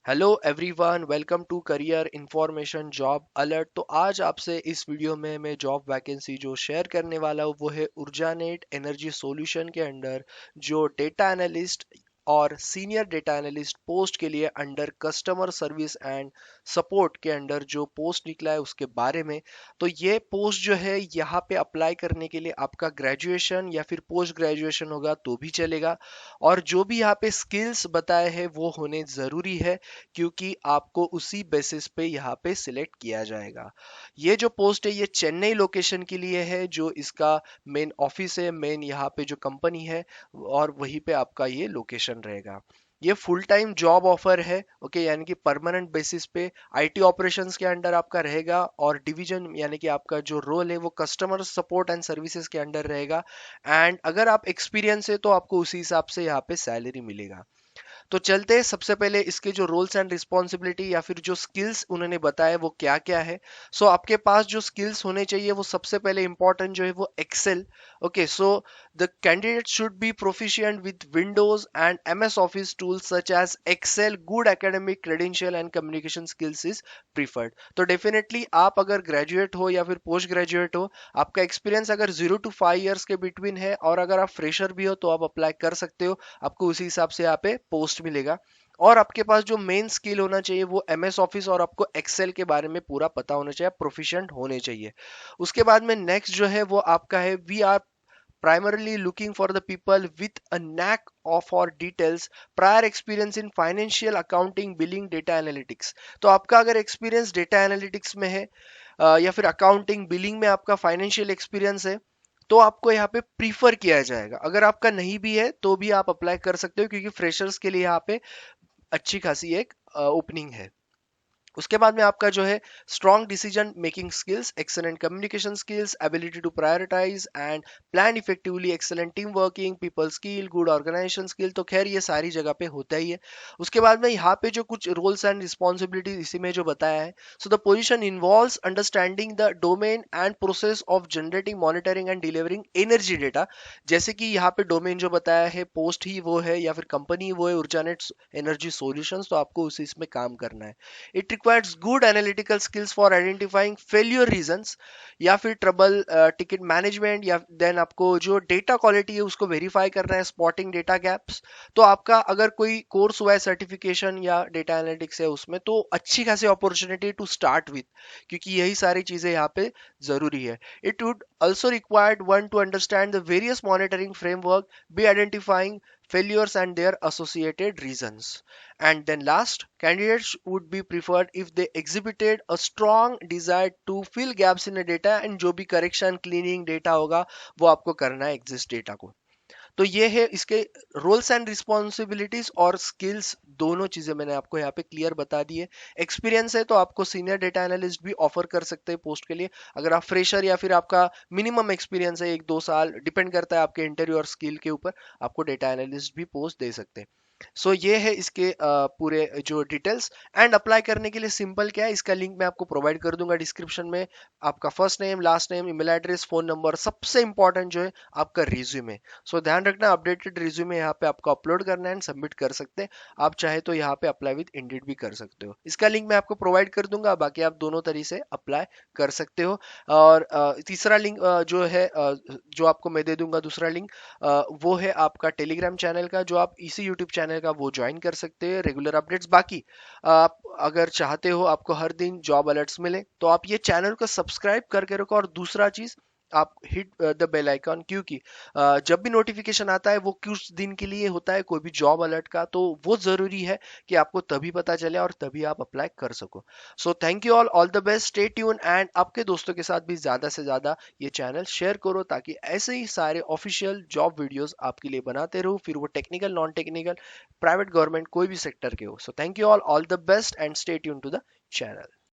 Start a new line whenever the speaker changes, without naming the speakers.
Hello everyone, welcome to career information job alert. तो आज आपसे इस वीडियो में मैं जॉब वैकेंसी जो शेयर करने वाला हूँ वो है ऊर्जानेट एनर्जी सॉल्यूशन के अंडर जो डेटा एनालिस्ट और सीनियर डेटा एनालिस्ट पोस्ट के लिए under customer service and support के अंडर जो पोस्ट निकला है उसके बारे में। तो ये पोस्ट जो है यहाँ पे अप्लाई करने के लिए आपका ग्रेजुएशन या फिर पोस्ट ग्रेजुएशन होगा तो भी चलेगा, और जो भी यहाँ पे स्किल्स बताए हैं वो होने ज़रूरी है, क्योंकि आपको उसी बेसिस पे यहाँ पे सिलेक्ट किया जाएगा। ये जो पोस्ट है ये चेन्नई लोकेशन के लिए है, जो इसका मेन ऑफिस है, मेन यहाँ पे जो कंपनी है, और वहीं पे आपका ये लोकेशन रहेगा। ये फुल टाइम जॉब ऑफर है, ओके, यानी कि परमानेंट बेसिस पे आईटी ऑपरेशंस के अंडर आपका रहेगा, और डिवीजन यानी कि आपका जो रोल है वो कस्टमर सपोर्ट एंड सर्विसेज के अंडर रहेगा। एंड अगर आप एक्सपीरियंस है तो आपको उसी हिसाब से यहाँ पे सैलरी मिलेगा। तो चलते हैं, सबसे पहले इसके जो रोल्स एंड रिस्पॉन्सिबिलिटी या फिर जो स्किल्स उन्होंने बताया वो क्या क्या है। सो आपके पास जो स्किल्स होने चाहिए वो सबसे पहले इंपॉर्टेंट जो है वो Excel. Okay, so the candidate should be proficient with Windows and MS Office tools such as Excel. Good academic credential and communication skills is preferred. तो डेफिनेटली आप अगर ग्रेजुएट हो या फिर पोस्ट ग्रेजुएट हो, आपका एक्सपीरियंस अगर 0 to 5 years के बिटवीन है, और अगर आप फ्रेशर भी हो तो आप अप्लाई कर सकते हो, आपको उसी हिसाब से यहाँ पे पोस्ट मिलेगा। और आपके पास जो मेन स्किल होना चाहिए वो एमएस ऑफिस और आपको एक्सेल के बारे में पूरा पता होना चाहिए, प्रोफिशिएंट होने चाहिए। उसके बाद में नेक्स्ट जो है वो आपका है, we are primarily looking for the people with a knack of or details prior experience in financial accounting billing data analytics। तो आपका अगर एक्सपीरियंस डेटा एनालिटिक्स में है या फिर अकाउंटिंग बिलिंग में आपका फाइनेंशियल एक्सपीरियंस है, तो आपको यहाँ पे प्रीफर किया जाएगा। अगर आपका नहीं भी है तो भी आप अप्लाई कर सकते हो, क्योंकि फ्रेशर्स के लिए यहाँ पे अच्छी खासी एक ओपनिंग है। उसके बाद में आपका जो है strong decision making skills, excellent communication skills, ability to prioritise and plan effectively, excellent team working, people skill, good organisation skill. तो खैर ये सारी जगह पे होता ही है। उसके बाद में यहाँ पे जो कुछ रोल्स एंड रिस्पॉन्सिबिलिटीज इसी में जो बताया है, so the position involves understanding the domain and process of generating, monitoring and delivering energy data. जैसे कि यहाँ पे डोमेन जो बताया है, पोस्ट ही वो है या फिर कंपनी वो है, ऊर्जानेट एनर्जी सॉल्यूशंस, तो आपको उसी इसमें काम करना है। It requires good analytical skills for identifying failure reasons, या फिर ट्रबल टिकट मैनेजमेंट, या देन आपको जो डेटा क्वालिटी है उसको वेरीफाई करना है, स्पॉटिंग डेटा गैप्स। तो आपका अगर कोई कोर्स हुआ है, सर्टिफिकेशन या डेटा एनालिटिक्स है उसमें, तो अच्छी खासी अपॉर्चुनिटी टू स्टार्ट विथ, क्योंकि यही सारी चीजें यहाँ पे जरूरी है। It would also required one to understand the various monitoring framework, be identifying failures and their associated reasons. And then last, candidates would be preferred if they exhibited a strong desire to fill gaps in the data, and जो भी correction cleaning data होगा वो आपको करना है exist data को। तो ये है इसके रोल्स एंड रिस्पॉन्सिबिलिटीज और स्किल्स, दोनों चीजें मैंने आपको यहाँ पे क्लियर बता दी है। एक्सपीरियंस है तो आपको सीनियर डेटा एनालिस्ट भी ऑफर कर सकते हैं पोस्ट के लिए। अगर आप फ्रेशर या फिर आपका मिनिमम एक्सपीरियंस है 1-2 साल, डिपेंड करता है आपके इंटरव्यू और स्किल के ऊपर, आपको डेटा एनालिस्ट भी पोस्ट दे सकते हैं। सो ये है इसके पूरे जो डिटेल्स। एंड अप्लाई करने के लिए सिंपल क्या है, इसका लिंक मैं आपको प्रोवाइड कर दूंगा डिस्क्रिप्शन में। आपका first name, last name, email address, phone number, सबसे इंपॉर्टेंट जो है आपका रिज्यूमे। सो ध्यान रखना, अपडेटेड रिज्यूमे यहाँ पे आपको अपलोड करना है एंड सबमिट कर सकते हैं। आप चाहे तो यहाँ पे अप्लाई विद इंडीड भी कर सकते हो, इसका लिंक मैं आपको प्रोवाइड कर दूंगा। बाकी आप दोनों तरीके से अप्लाई कर सकते हो। और तीसरा लिंक जो है जो आपको मैं दे दूंगा, दूसरा लिंक वो है आपका टेलीग्राम चैनल का, जो आप इसी यूट्यूब चैनल का वो ज्वाइन कर सकते हैं, रेगुलर अपडेट्स। बाकी आप अगर चाहते हो आपको हर दिन जॉब अलर्ट्स मिले, तो आप ये चैनल को सब्सक्राइब करके रखो। और दूसरा चीज, आप हिट द बेल आइकॉन, क्योंकि जब भी नोटिफिकेशन आता है वो कुछ दिन के लिए होता है, कोई भी जॉब अलर्ट का, तो वो जरूरी है कि आपको तभी पता चले और तभी आप अप्लाई कर सको। सो thank you all the best, stay tune, and आपके दोस्तों के साथ भी ज्यादा से ज्यादा ये चैनल शेयर करो, ताकि ऐसे ही सारे ऑफिशियल जॉब वीडियोस आपके लिए बनाते रहो, फिर वो technical, non technical, private, government, कोई भी सेक्टर के हो। So thank you all the best, and stay tune to the channel.